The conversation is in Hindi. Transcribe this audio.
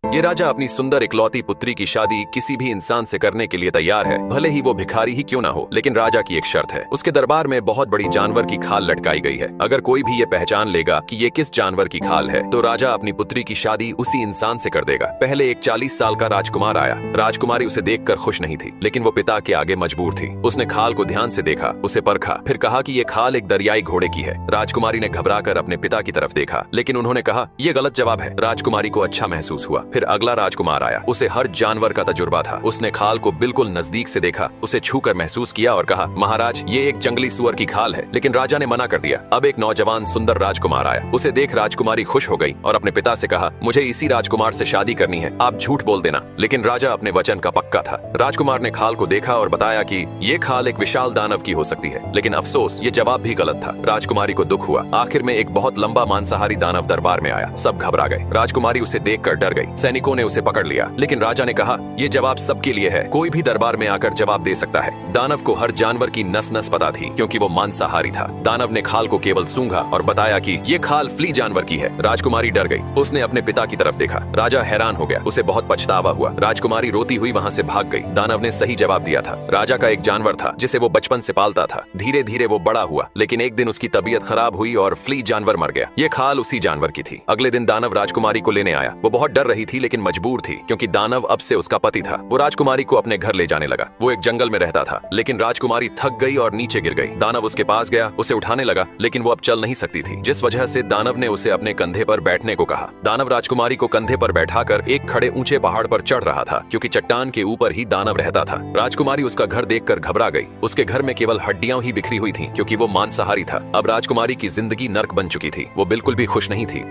ये राजा अपनी सुंदर इकलौती पुत्री की शादी किसी भी इंसान से करने के लिए तैयार है, भले ही वो भिखारी ही क्यों ना हो। लेकिन राजा की एक शर्त है, उसके दरबार में बहुत बड़ी जानवर की खाल लटकाई गई है। अगर कोई भी ये पहचान लेगा कि ये किस जानवर की खाल है, तो राजा अपनी पुत्री की शादी उसी इंसान से कर देगा। पहले एक 40 साल का राजकुमार आया। राजकुमारी उसे देखकर खुश नहीं थी, लेकिन वो पिता के आगे मजबूर थी। उसने खाल को ध्यान से देखा, उसे परखा, फिर कहा कि ये खाल एक दरियाई घोड़े की है। राजकुमारी ने घबराकर अपने पिता की तरफ देखा, लेकिन उन्होंने कहा ये गलत जवाब है। राजकुमारी को अच्छा महसूस हुआ। फिर अगला राजकुमार आया, उसे हर जानवर का तजुर्बा था। उसने खाल को बिल्कुल नजदीक से देखा, उसे छूकर महसूस किया और कहा, महाराज ये एक जंगली सुअर की खाल है। लेकिन राजा ने मना कर दिया। अब एक नौजवान सुंदर राजकुमार आया। उसे देख राजकुमारी खुश हो गई और अपने पिता से कहा, मुझे इसी राजकुमार से शादी करनी है, आप झूठ बोल देना। लेकिन राजा अपने वचन का पक्का था। राजकुमार ने खाल को देखा और बताया कि ये खाल एक विशाल दानव की हो सकती है। लेकिन अफसोस, ये जवाब भी गलत था। राजकुमारी को दुख हुआ। आखिर में एक बहुत लंबा मांसाहारी दानव दरबार में आया। सब घबरा गए। राजकुमारी उसे देखकर डर गई। सैनिकों ने उसे पकड़ लिया, लेकिन राजा ने कहा, ये जवाब सबके लिए है, कोई भी दरबार में आकर जवाब दे सकता है। दानव को हर जानवर की नस नस पता थी, क्योंकि वो मांसाहारी था। दानव ने खाल को केवल सूंघा और बताया कि ये खाल फ्ली जानवर की है। राजकुमारी डर गई। उसने अपने पिता की तरफ देखा। राजा हैरान हो गया। उसे बहुत पछतावा हुआ। राजकुमारी रोती हुई वहां से भाग गई। दानव ने सही जवाब दिया था। राजा का एक जानवर था जिसे वो बचपन से पालता था। धीरे धीरे वो बड़ा हुआ, लेकिन एक दिन उसकी तबीयत खराब हुई और फ्ली जानवर मर गया। ये खाल उसी जानवर की थी। अगले दिन दानव राजकुमारी को लेने आया। वो बहुत डर रही थी, लेकिन मजबूर थी, क्योंकि दानव अब से उसका पति था। वो राजकुमारी को अपने घर ले जाने लगा। वो एक जंगल में रहता था, लेकिन राजकुमारी थक गई और नीचे गिर गई। दानव उसके पास गया, उसे उठाने लगा, लेकिन वो अब चल नहीं सकती थी, जिस वजह से दानव ने उसे अपने कंधे पर बैठने को कहा। दानव राजकुमारी को कंधे पर बैठाकर एक खड़े ऊंचे पहाड़ पर चढ़ रहा था, क्योंकि चट्टान के ऊपर ही दानव रहता था। राजकुमारी उसका घर देखकर घबरा गई। उसके घर में केवल हड्डियां ही बिखरी हुई थीं, क्योंकि वो मांसाहारी था। अब राजकुमारी की जिंदगी नर्क बन चुकी थी। वो बिल्कुल भी खुश नहीं थी।